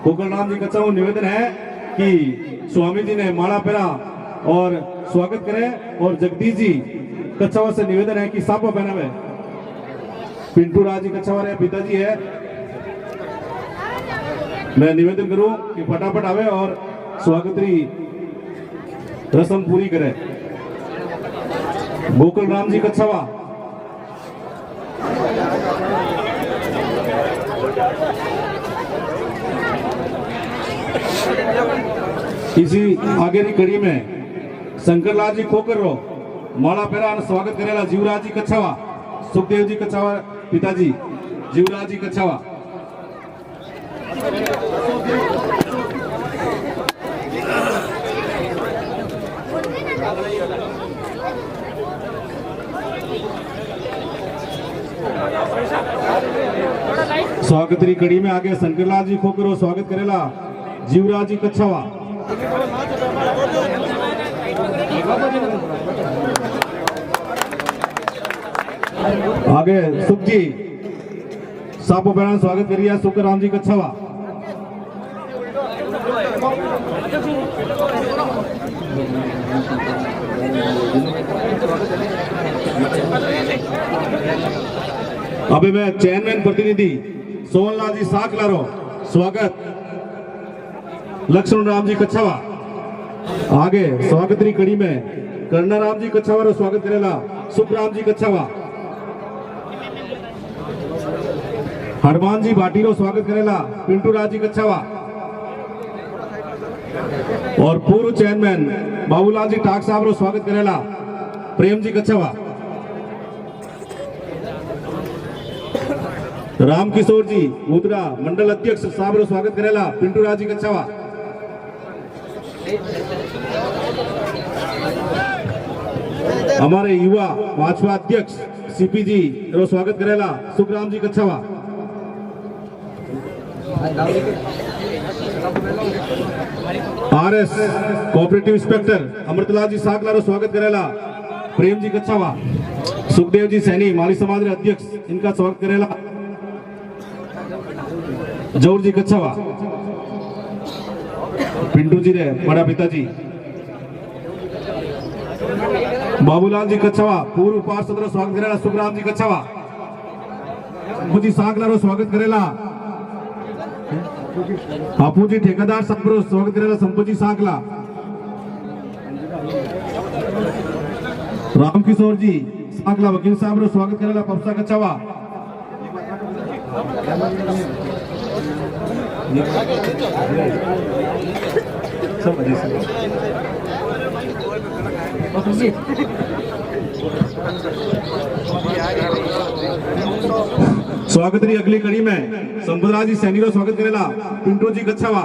गोकुलराम जी का निवेदन है कि स्वामी जी ने माला पहना और स्वागत करें और जगदीश जी कच्छावा से निवेदन है कि सापा पहना में पिंटू राज जी कच्छावा है पिताजी है। मैं निवेदन करूं कि फटाफट आवे और स्वागतरी रस्म पूरी करें। गोकुलराम जी कच्छावा इसी आगे की कड़ी में शंकरलाल जी खोकर रो माला पहरा स्वागत करेला जीवराज जी कच्छावा सुखदेव जी कच्छावा पिताजी जीवराज जी कच्छावा। स्वागतरी कड़ी में आगे शंकरलाल जी खोकर स्वागत करेला जीवराज जी कच्छावा। आगे सुख जी सापो पहना स्वागत करिए सुखराम जी कच्छावा। अभी मैं चेयरमैन प्रतिनिधि सोहनलाल जी साकलारो स्वागत लक्ष्मण राम जी कच्छावा। आगे स्वागतरी कड़ी में कर्णा राम जी कच्छावा रो स्वागत करेला सुखराम जी कच्छावा। हनुमान जी भाटी रो स्वागत करेला पिंटू राज जी कच्छावा और पूर्व चेयरमैन बाबूलाल जी टाक साहब रो स्वागत करेला प्रेम जी कच्छावा। राम किशोर जी मुद्रा मंडल अध्यक्ष साहब रो स्वागत करेला पिंटू राज जी कच्छावा। हमारे युवा भाजपा अध्यक्ष सीपी जी रो स्वागत करेला Sukhram ji Kachhawa. RS cooperative inspector Amritlal ji Sakla रो स्वागत करेला प्रेम जी कच्छावा। सुखदेव जी सैनी माली समाज रे अध्यक्ष इनका स्वागत करेला जौर जी कच्छावा। पिंटू जी रे बड़ा पिताजी बाबूलाल जी कच्छावा पूर्व पार्षद रो स्वागत करेला सुखराम जी कच्छावा। मुझी साकला रो स्वागत करेला बापू जी ठेकेदार साहब रो स्वागत करेला संपत जी साकला। राम किशोर जी साकला वकील साहब रो स्वागत करेला पपसा कच्छावा। स्वागत रही अगली कड़ी में संपतराज जी सैनी रो स्वागत करेला पिंटू जी कच्छावा।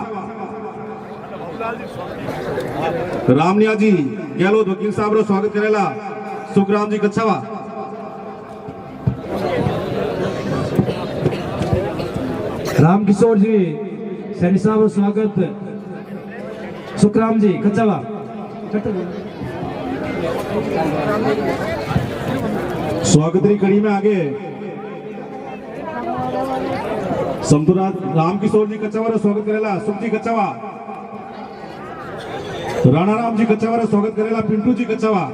रामनिया जी गहलोत वकील साहब रो स्वागत करेला सुखराम जी कच्छावा। राम किशोर जी सैनी साहब रो स्वागत सुखराम जी कच्छावा। स्वागत रही कड़ी में आगे संतुराज राम किशोर जी कच्छावा रो स्वागत करेला सुख जी कच्छावा। राणा राम जी कच्छावा रो स्वागत करेला पिंटू जी कच्छावा।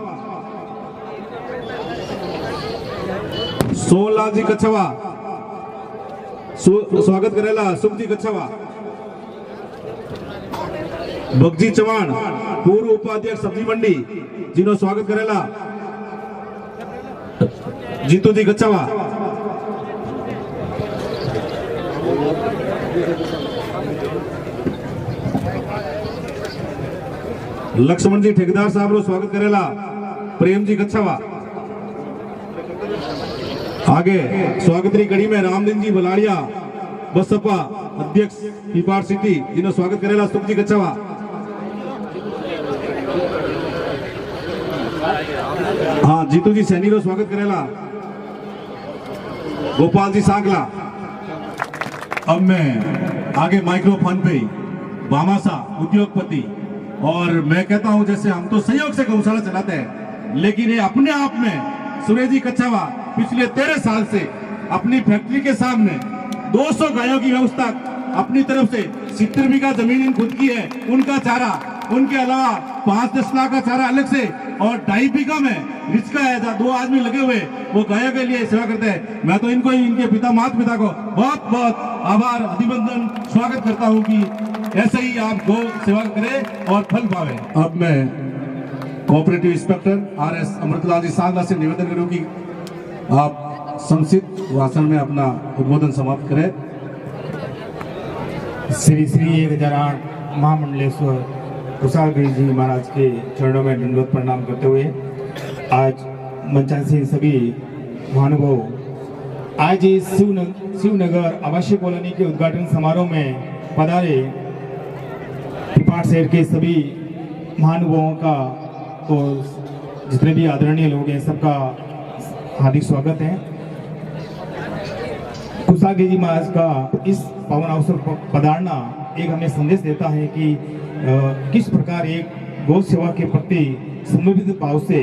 सोहनलाल जी कच्छावा स्वागत करेला सुख जी कच्छावा। भगजी चौहान पूर्व उपाध्यक्ष सब्जी मंडी जिन्हों स्वागत करेला जीतू जी कच्छावा। लक्ष्मण जी ठेकेदार साहब रो स्वागत करेला प्रेम जी कच्छावा। आगे स्वागत री कड़ी में रामदीन जी बलाड़िया बसपा अध्यक्ष पीपाड़ सिटी जिन्हों स्वागत करेला सुख जी कच्छावा। हाँ जीतू जी सैनी रो स्वागत करेला गोपाल जी साकला। अब मैं आगे माइक्रोफोन पे बामासा उद्योगपति और मैं कहता हूं जैसे हम तो सहयोग से गौशाला चलाते हैं लेकिन ये अपने आप में सुरेश जी कच्छावा पिछले 13 साल से अपनी फैक्ट्री के सामने 200 गायों की व्यवस्था अपनी तरफ से 70 बीघा जमीन खुद की है उनका चारा उनके अलावा 5-10 लाख का चारा अलग से और 2.5 बीघा में रिचका है जहाँ 2 आदमी लगे हुए वो गायों के लिए सेवा करते हैं। मैं तो इनको इनके पिता माता पिता को बहुत बहुत आभार अभिनंदन स्वागत करता हूँ कि ऐसे ही आप गौ सेवा करें और फल पावे। अब मैं cooperative inspector RS Amritlal ji Sakla से निवेदन करूँ कि आप संक्षिप्त भाषण में अपना उद्बोधन समाप्त करें। श्री श्री 1008 महामंडलेश्वर कुशालगिरी जी महाराज के चरणों में दंडवत प्रणाम करते हुए आज मंचासीन सभी महानुभाव आज इस शिवनगर आवासीय कॉलोनी के उद्घाटन समारोह में पधारे पीपाड़ शहर के सभी महानुभावों का और जितने भी आदरणीय लोग हैं सबका हार्दिक स्वागत है। कुशालगिरी जी महाराज का इस पावन अवसर पर पधारना एक हमें संदेश देता है कि किस प्रकार एक गौ सेवा के प्रति समर्पित भाव से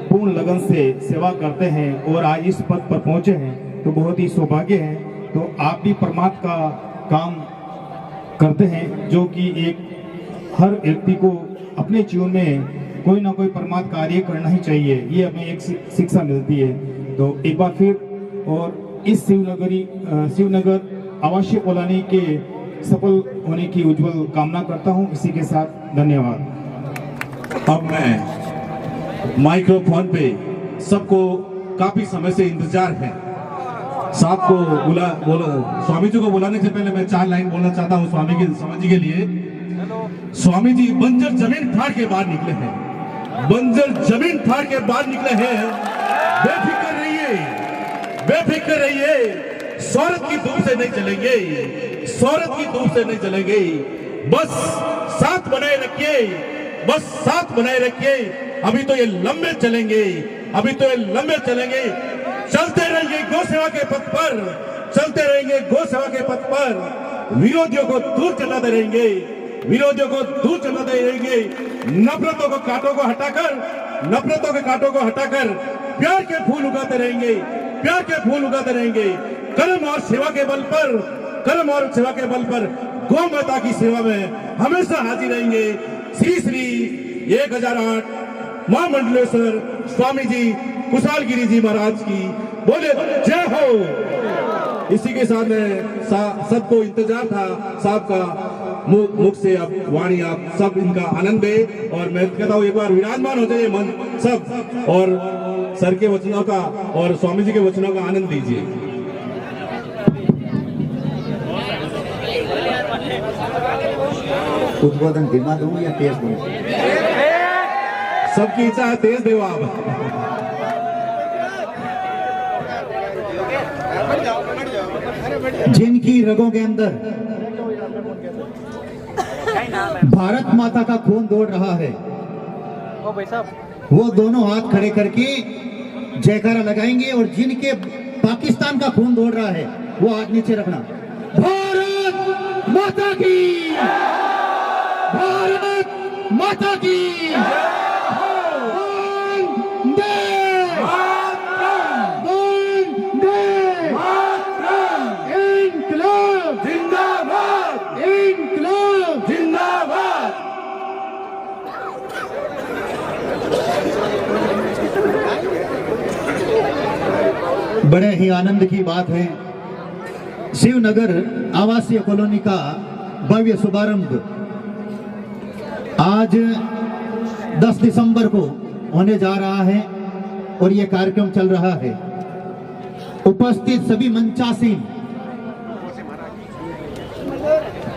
पूर्ण लगन से सेवा करते हैं और आज इस पद पर पहुंचे हैं तो बहुत ही सौभाग्य है। तो आप भी परमात्मा का काम करते हैं जो कि एक हर व्यक्ति को अपने जीवन में कोई ना कोई परमात्मा कार्य करना ही चाहिए, ये हमें एक शिक्षा मिलती है। तो एक बार फिर और इस शिवनगर आवासीय कॉलोनी के सफल होने की उज्जवल कामना करता हूं। इसी के साथ धन्यवाद। अब मैं माइक्रोफोन पे सबको काफी समय से इंतजार है साहब को स्वामी जी को बुलाने से पहले मैं 4 लाइन बोलना चाहता हूं स्वामी जी के लिए। स्वामी जी बंजर जमीन फाड़ के बाहर निकले हैं, बंजर जमीन फाड़ के बाहर निकले हैं। बेफिक्र रहिए, बेफिक्र रहिए, शौहरत की धूप से नहीं चलेंगे, शौहरत की धूप से नहीं चलेंगे। बस साथ बनाए रखिए, बस साथ बनाए रखिए। अभी तो ये लंबे चलेंगे, अभी तो ये लंबे चलेंगे। चलते रहेंगे गौ सेवा के पथ पर, चलते रहेंगे गौ सेवा के पथ पर। विरोधियों को दूर चलाते रहेंगे, विरोधियों को दूर चलाते रहेंगे। नफरतों को कांटों को हटाकर, नफरतों के कांटों को हटाकर प्यार के फूल उगाते रहेंगे, प्यार के फूल उगाते रहेंगे। कर्म और सेवा के बल पर, कर्म और सेवा के बल पर गौ माता की सेवा में हमेशा हाजिर रहेंगे। श्री श्री 1008 महामंडलेश्वर स्वामी जी कुशालगिरी जी महाराज की बोले जय हो। इसी के साथ में सबको इंतजार था साहब का मुख से अब वाणी आप सब इनका आनंद दे। और मैं कहता हूँ एक बार विराजमान हो जाइए मन सब, और सर के वचनों का और स्वामी जी के वचनों का आनंद लीजिए। उद्बोधन धीमा दूं या तेज दूं? सबकी इच्छा है तेज देव आप। जिनकी रगों के अंदर भारत माता का खून दौड़ रहा है, वो दोनों हाथ खड़े करके जयकारा लगाएंगे। और जिनके पाकिस्तान का खून दौड़ रहा है वो हाथ नीचे रखना। भारत माता की, भारत माता की बड़े ही आनंद की बात है, शिवनगर आवासीय कॉलोनी का भव्य शुभारंभ आज 10 दिसंबर को होने जा रहा है और ये कार्यक्रम चल रहा है। उपस्थित सभी मंचासीन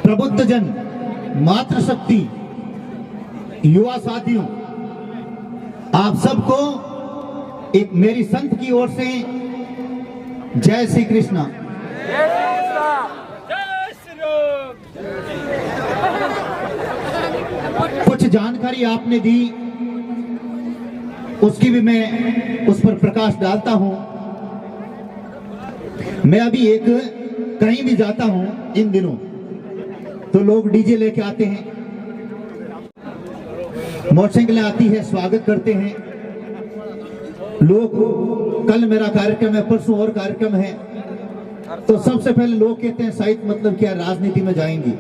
प्रबुद्धजन, मातृशक्ति, युवा साथियों, आप सबको एक मेरी संत की ओर से जय श्री कृष्णा। कुछ जानकारी आपने दी, उसकी भी मैं उस पर प्रकाश डालता हूं। मैं अभी एक कहीं भी जाता हूं इन दिनों तो लोग डीजे लेके आते हैं, मोटरसाइकिलें आती है, स्वागत करते हैं लोग। कल मेरा कार्यक्रम है, परसों और कार्यक्रम है, तो सबसे पहले लोग कहते हैं साहित्य मतलब क्या, राजनीति में जाएंगे।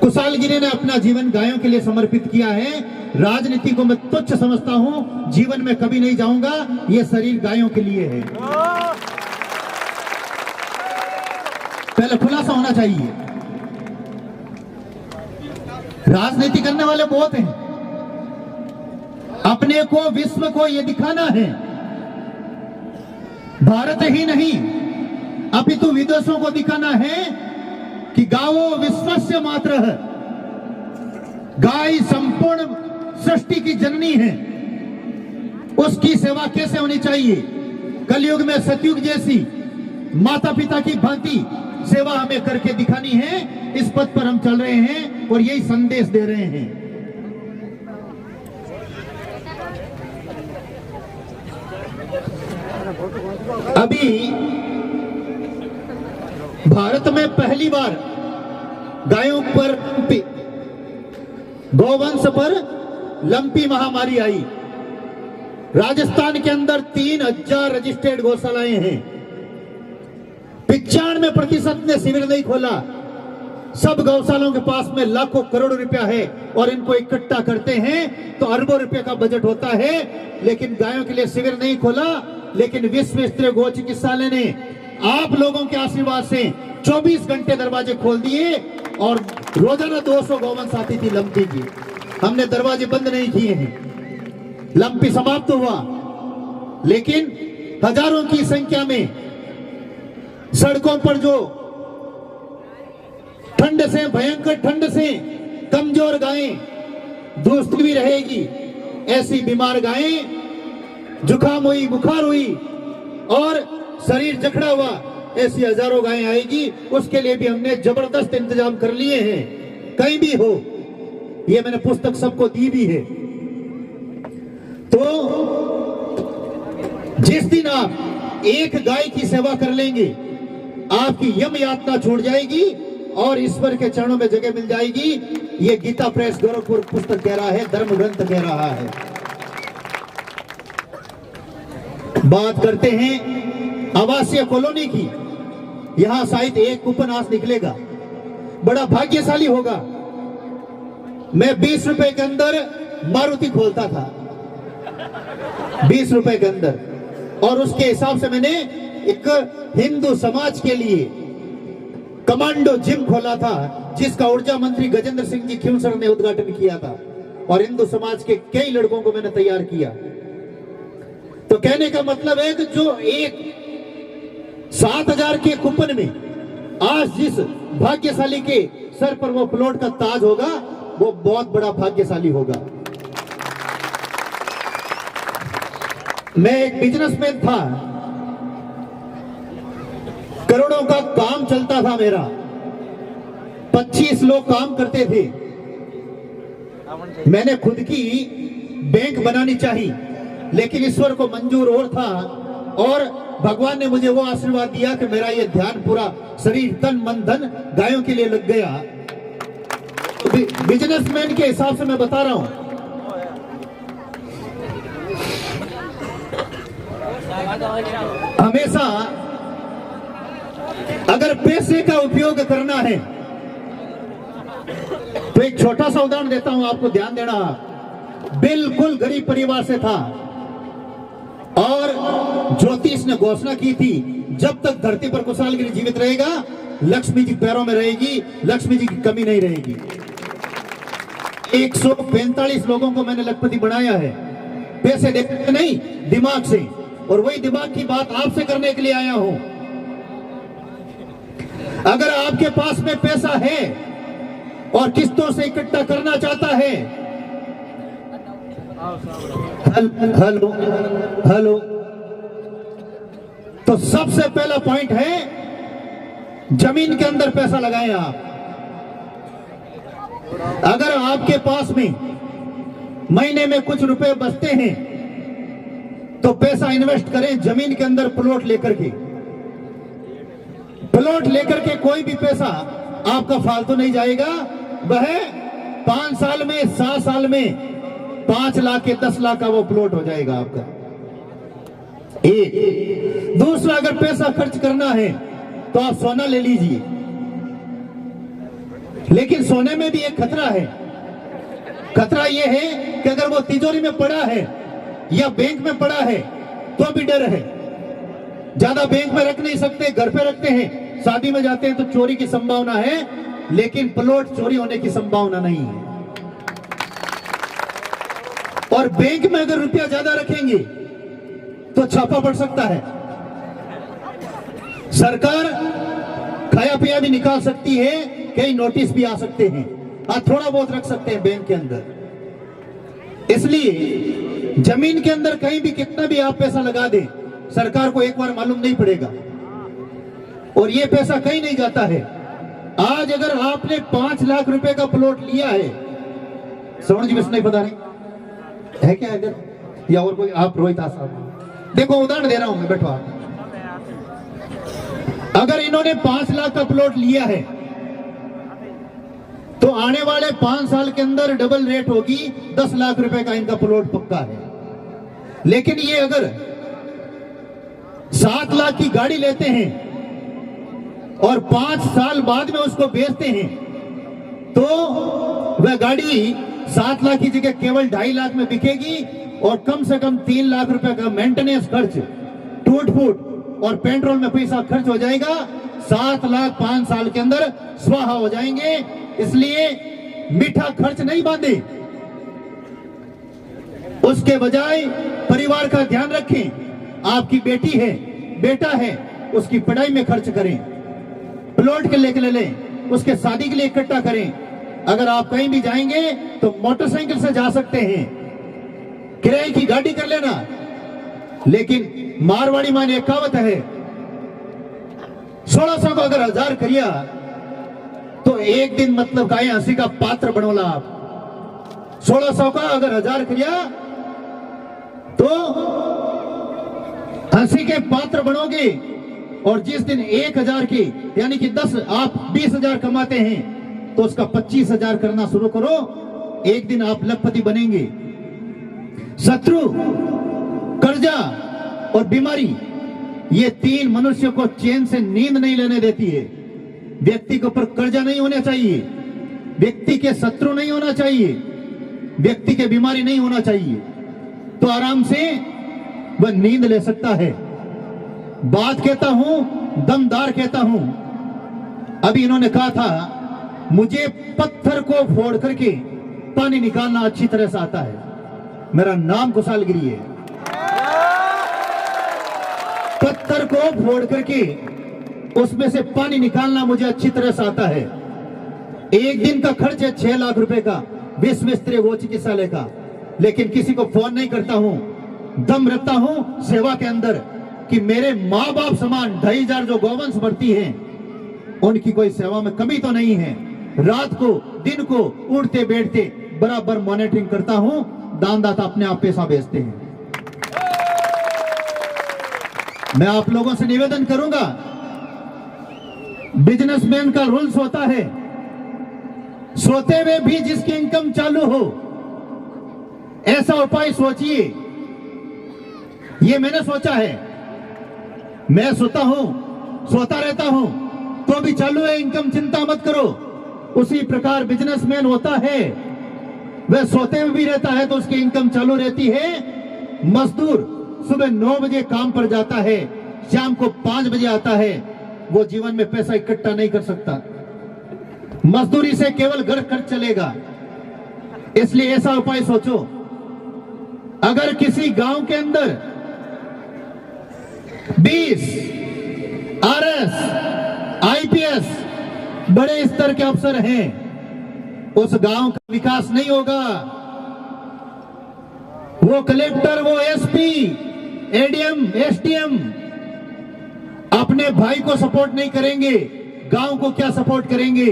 कुशालगिरी ने अपना जीवन गायों के लिए समर्पित किया है। राजनीति को मैं तुच्छ समझता हूं, जीवन में कभी नहीं जाऊंगा। यह शरीर गायों के लिए है, पहले खुलासा होना चाहिए। राजनीति करने वाले बहुत हैं, अपने को विश्व को यह दिखाना है, भारत ही नहीं अपितु विदेशों को दिखाना है कि गावो विश्वस्य मातरः, गाय संपूर्ण सृष्टि की जननी है, उसकी सेवा कैसे होनी चाहिए। कलयुग में सतयुग जैसी माता पिता की भांति सेवा हमें करके दिखानी है। इस पथ पर हम चल रहे हैं और यही संदेश दे रहे हैं। अभी भारत में पहली बार गायों पर गौवंश पर लंपी महामारी आई। राजस्थान के अंदर 3000 रजिस्टर्ड गौशालाएं हैं। 95% ने शिविर नहीं खोला। सब गौशालाओं के पास में लाखों करोड़ों रुपया है और इनको इकट्ठा करते हैं तो अरबों रुपए का बजट होता है, लेकिन गायों के लिए शिविर नहीं खोला। लेकिन विश्व स्तरीय गौ चिकित्सालय ने आप लोगों के आशीर्वाद से 24 घंटे दरवाजे खोल दिए और रोजाना 200 गौवंश आती थी लंपी की। हमने दरवाजे बंद नहीं किए हैं। लंपी समाप्त हुआ, लेकिन हजारों की संख्या में सड़कों पर जो ठंड से, भयंकर ठंड से कमजोर गायें, दुरुस्त भी रहेगी, ऐसी बीमार गायें, जुकाम हुई, बुखार हुई और शरीर जकड़ा हुआ, ऐसी हजारों गायें आएगी। उसके लिए भी हमने जबरदस्त इंतजाम कर लिए हैं। कहीं भी हो, ये मैंने पुस्तक सबको दी भी है। तो जिस दिन आप एक गाय की सेवा कर लेंगे, आपकी यम यातना छूट जाएगी और ईश्वर के चरणों में जगह मिल जाएगी। ये गीता प्रेस गोरखपुर पुस्तक कह रहा है, धर्म ग्रंथ कह रहा है। बात करते हैं आवासीय कॉलोनी की। यहां शायद एक उपन्यास निकलेगा, बड़ा भाग्यशाली होगा। मैं 20 रुपए के अंदर मारुति खोलता था, 20 रुपए के अंदर, और उसके हिसाब से मैंने एक हिंदू समाज के लिए कमांडो जिम खोला था, जिसका ऊर्जा मंत्री गजेंद्र सिंह जी खिमसर ने उद्घाटन किया था, और हिंदू समाज के कई लड़कों को मैंने तैयार किया। तो कहने का मतलब है कि जो एक 7,000 के कूपन में आज जिस भाग्यशाली के सर पर वो प्लॉट का ताज होगा, वो बहुत बड़ा भाग्यशाली होगा। मैं एक बिजनेसमैन था, करोड़ों का काम चलता था मेरा, 25 लोग काम करते थे। मैंने खुद की बैंक बनानी चाहिए, लेकिन ईश्वर को मंजूर और था, और भगवान ने मुझे वो आशीर्वाद दिया कि मेरा ये ध्यान पूरा शरीर तन मन धन गायों के लिए लग गया। तो बिजनेसमैन के हिसाब से मैं बता रहा हूं, हमेशा अगर पैसे का उपयोग करना है, तो एक छोटा सा उदाहरण देता हूं आपको, ध्यान देना। बिल्कुल गरीब परिवार से था, और ज्योतिष ने घोषणा की थी, जब तक धरती पर कुशालगिरी जीवित रहेगा, लक्ष्मी जी पैरों में रहेगी, लक्ष्मी जी की कमी नहीं रहेगी। 145 लोगों को मैंने लखपति बनाया है, पैसे देकर नहीं, दिमाग से, और वही दिमाग की बात आपसे करने के लिए आया हूं। अगर आपके पास में पैसा है और किस्तों से इकट्ठा करना चाहता है, हेलो हेलो, तो सबसे पहला पॉइंट है, जमीन के अंदर पैसा लगाएं आप। अगर आपके पास में महीने में कुछ रुपए बचते हैं, तो पैसा इन्वेस्ट करें जमीन के अंदर, प्लॉट लेकर के। प्लॉट लेकर के कोई भी पैसा आपका फालतू नहीं जाएगा। वह 5 साल में, 7 साल में 5 लाख के 10 लाख का वो प्लॉट हो जाएगा आपका। एक दूसरा, अगर पैसा खर्च करना है तो आप सोना ले लीजिए, लेकिन सोने में भी एक खतरा है। खतरा यह है कि अगर वो तिजोरी में पड़ा है या बैंक में पड़ा है, तो भी डर है। ज्यादा बैंक में रख नहीं सकते, घर पे रखते हैं, शादी में जाते हैं तो चोरी की संभावना है, लेकिन प्लॉट चोरी होने की संभावना नहीं है। और बैंक में अगर रुपया ज्यादा रखेंगे तो छापा पड़ सकता है, सरकार खाया पिया भी निकाल सकती है, कई नोटिस भी आ सकते हैं। आप थोड़ा बहुत रख सकते हैं बैंक के अंदर। इसलिए जमीन के अंदर कहीं भी कितना भी आप पैसा लगा दें, सरकार को एक बार मालूम नहीं पड़ेगा, और ये पैसा कहीं नहीं जाता है। आज अगर आपने 5 लाख रुपए का प्लॉट लिया है, श्रवण जी विष्णु नहीं पता नहीं है क्या इधर, या और कोई, आप रोहित साहब, देखो उदाहरण दे रहा हूं मैं, बैठो आप। अगर इन्होंने 5 लाख का प्लॉट लिया है, तो आने वाले 5 साल के अंदर डबल रेट होगी, 10 लाख रुपए का इनका प्लॉट पक्का है। लेकिन ये अगर 7 लाख की गाड़ी लेते हैं और 5 साल बाद में उसको बेचते हैं, तो वह गाड़ी 7 लाख की जगह केवल 2.5 लाख में बिकेगी, और कम से कम 3 लाख रुपए का मेंटेनेंस खर्च, टूट फूट और पेट्रोल में पैसा खर्च हो जाएगा। 7 लाख 5 साल के अंदर स्वाहा हो जाएंगे। इसलिए मीठा खर्च नहीं बांधे, उसके बजाय परिवार का ध्यान रखें। आपकी बेटी है, बेटा है, उसकी पढ़ाई में खर्च करें, प्लॉट के लेकर ले लें, उसके शादी के लिए इकट्ठा करें। अगर आप कहीं भी जाएंगे तो मोटरसाइकिल से जा सकते हैं, किराए की गाड़ी कर लेना। लेकिन मारवाड़ी माने एक कहावत है, 1600 को अगर 1000 करिया तो एक दिन मतलब काहे हंसी का पात्र बनोला आप। 1600 का अगर 1000 करिया तो हंसी के पात्र बनोगे। और जिस दिन 1000 की यानी कि 10 आप 20,000 कमाते हैं तो उसका 25,000 करना शुरू करो, एक दिन आप लखपति बनेंगे। शत्रु, कर्जा और बीमारी, ये 3 मनुष्य को चैन से नींद नहीं लेने देती है। व्यक्ति के ऊपर कर्जा नहीं होना चाहिए, व्यक्ति के शत्रु नहीं होना चाहिए, व्यक्ति के बीमारी नहीं होना चाहिए, तो आराम से वह नींद ले सकता है। बात कहता हूं, दमदार कहता हूं। अभी इन्होंने कहा था मुझे पत्थर को फोड़ करके पानी निकालना अच्छी तरह से आता है। मेरा नाम कुशालगिरी है। पत्थर को फोड़ करके उसमें से पानी निकालना मुझे अच्छी तरह से आता है। एक दिन का खर्च है 6 लाख रुपए का, विश्व स्तरीय वो चिकित्सालय का, लेकिन किसी को फोन नहीं करता हूं। दम रखता हूं सेवा के अंदर कि मेरे माँ बाप समान 2,500 जो गौवंश भर्ती हैं, उनकी कोई सेवा में कमी तो नहीं है। रात को दिन को उठते बैठते बराबर मॉनिटरिंग करता हूं। दानदाता अपने आप पैसा भेजते हैं। मैं आप लोगों से निवेदन करूंगा, बिजनेसमैन का रूल्स होता है, सोते हुए भी जिसकी इनकम चालू हो ऐसा उपाय सोचिए। ये मैंने सोचा है। मैं सोता हूं, सोता रहता हूं तो भी चालू है इनकम, चिंता मत करो। उसी प्रकार बिजनेसमैन होता है, वह सोते हुए भी रहता है तो उसकी इनकम चालू रहती है। मजदूर सुबह 9 बजे काम पर जाता है, शाम को 5 बजे आता है, वो जीवन में पैसा इकट्ठा नहीं कर सकता। मजदूरी से केवल घर खर्च चलेगा। इसलिए ऐसा उपाय सोचो। अगर किसी गांव के अंदर 20 RS IPS बड़े स्तर के अफसर हैं, उस गांव का विकास नहीं होगा। वो कलेक्टर, वो SP, ADM, SDM अपने भाई को सपोर्ट नहीं करेंगे, गांव को क्या सपोर्ट करेंगे।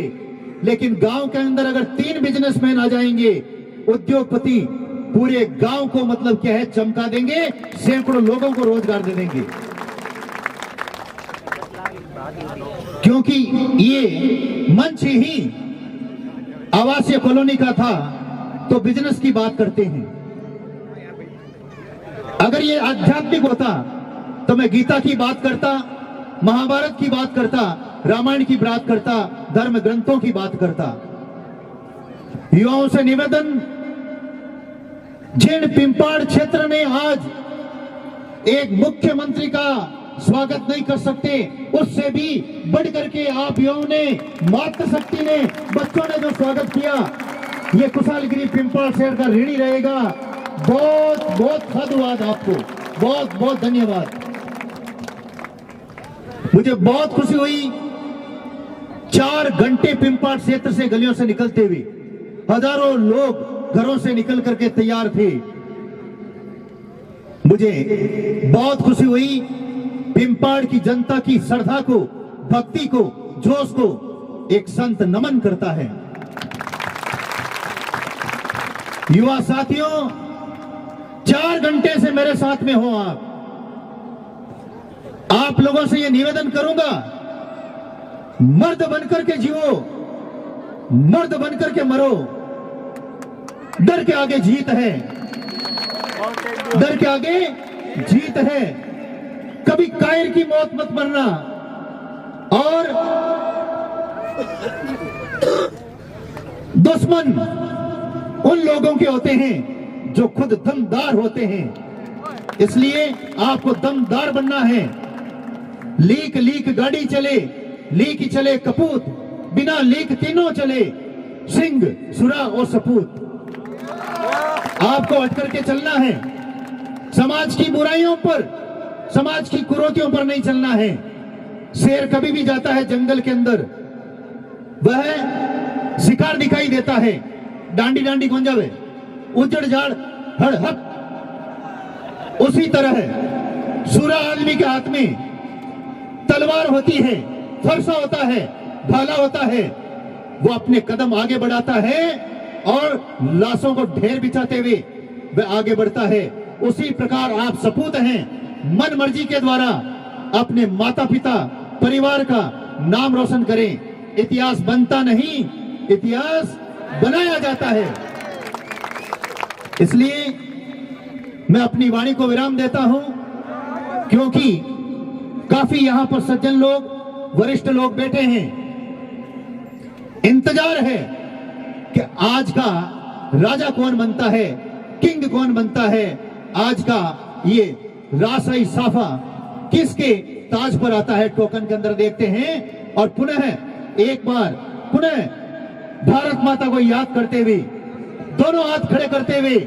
लेकिन गांव के अंदर अगर 3 बिजनेसमैन आ जाएंगे, उद्योगपति, पूरे गांव को मतलब क्या है चमका देंगे, सैकड़ों लोगों को रोजगार दे देंगे। क्योंकि ये मंच ही आवासीय कॉलोनी का था तो बिजनेस की बात करते हैं। अगर ये आध्यात्मिक होता तो मैं गीता की बात करता, महाभारत की बात करता, रामायण की बात करता, धर्म ग्रंथों की बात करता। युवाओं से निवेदन, जिन पिंपाड़ क्षेत्र में आज एक मुख्यमंत्री का स्वागत नहीं कर सकते, उससे भी बढ़ करके आप युवाओं ने, मातृशक्ति ने, बच्चों ने जो स्वागत किया, ये कुशालगिरी पिंपल शहर का ऋणी रहेगा। बहुत बहुत धन्यवाद आपको, बहुत बहुत धन्यवाद। मुझे बहुत खुशी हुई। 4 घंटे पिंपल क्षेत्र से गलियों से निकलते हुए हजारों लोग घरों से निकल करके तैयार थे। मुझे बहुत खुशी हुई। पिंपल की जनता की श्रद्धा को, भक्ति को, जोश को एक संत नमन करता है। युवा साथियों, 4 घंटे से मेरे साथ में हो आप लोगों से यह निवेदन करूंगा, मर्द बनकर के जियो, मर्द बनकर के मरो। डर के आगे जीत है, डर के आगे जीत है। कभी कायर की मौत मत मरना। और दुश्मन उन लोगों के होते हैं जो खुद दमदार होते हैं, इसलिए आपको दमदार बनना है। लीक लीक गाड़ी चले, लीक चले कपूत, बिना लीक तीनों चले, सिंह, सुरा और सपूत। आपको हट करके चलना है। समाज की बुराइयों पर, समाज की कुरीतियों पर नहीं चलना है। शेर कभी भी जाता है जंगल के अंदर, वह शिकार दिखाई देता है, डांडी डांडी कौन जावे, उजड़ झाड़ हड़ हप। उसी तरह है सूरा आदमी के हाथ में तलवार होती है, फरसा होता है, भाला होता है। वो अपने कदम आगे बढ़ाता है और लाशों को ढेर बिछाते हुए वह आगे बढ़ता है। उसी प्रकार आप सपूत हैं, मन मर्जी के द्वारा अपने माता पिता परिवार का नाम रोशन करें। इतिहास बनता नहीं, इतिहास बनाया जाता है। इसलिए मैं अपनी वाणी को विराम देता हूं, क्योंकि काफी यहां पर सज्जन लोग, वरिष्ठ लोग बैठे हैं। इंतजार है कि आज का राजा कौन बनता है, किंग कौन बनता है, आज का ये राजशाही साफा किसके ताज पर आता है। टोकन के अंदर देखते हैं और पुनः एक बार पुनः भारत माता को याद करते हुए, दोनों हाथ खड़े करते हुए,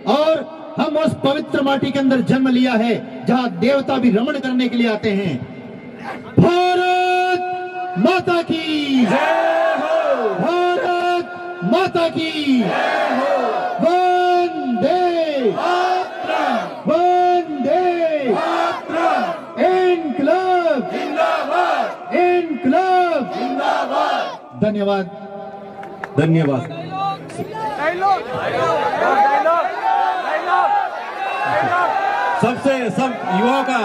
और हम उस पवित्र माटी के अंदर जन्म लिया है जहां देवता भी रमण करने के लिए आते हैं। भारत माता की जय हो, भारत माता की जय हो, वंदे मातरम, वंदे मातरम, इनकलाब जिंदाबाद, इनकलाब जिंदाबाद। धन्यवाद। धन्यवाद। सबसे सब युवाओं का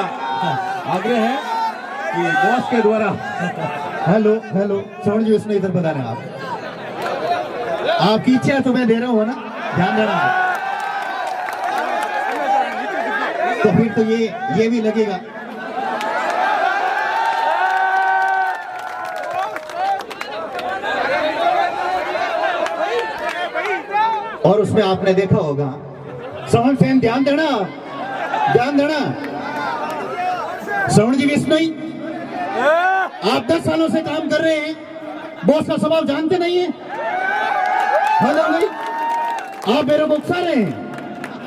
आग्रह है कि बॉस के द्वारा हेलो हेलो, श्रवण जी उसने इधर बता रहे हैं आप, आपकी इच्छा है तो मैं दे रहा हूँ ना, ध्यान देना। तो फिर तो ये भी लगेगा। और उसमें आपने देखा होगा, श्रवण फैन ध्यान देना, ध्यान देना। श्रवण जी विष्णु, आप 10 सालों से काम कर रहे हैं, बॉस का स्वभाव जानते नहीं है। हद हो गई, आप मेरे को उकसा रहे हैं,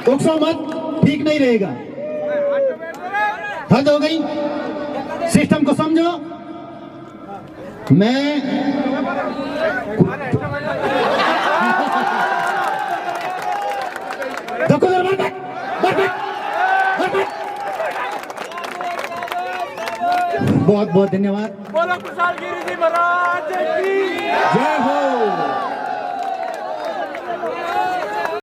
उकसा मत, ठीक नहीं रहेगा। हद हो गई, सिस्टम को समझो। मैं बहुत बहुत धन्यवाद। बोलो कुशाल गिरी जी महाराज की जय हो।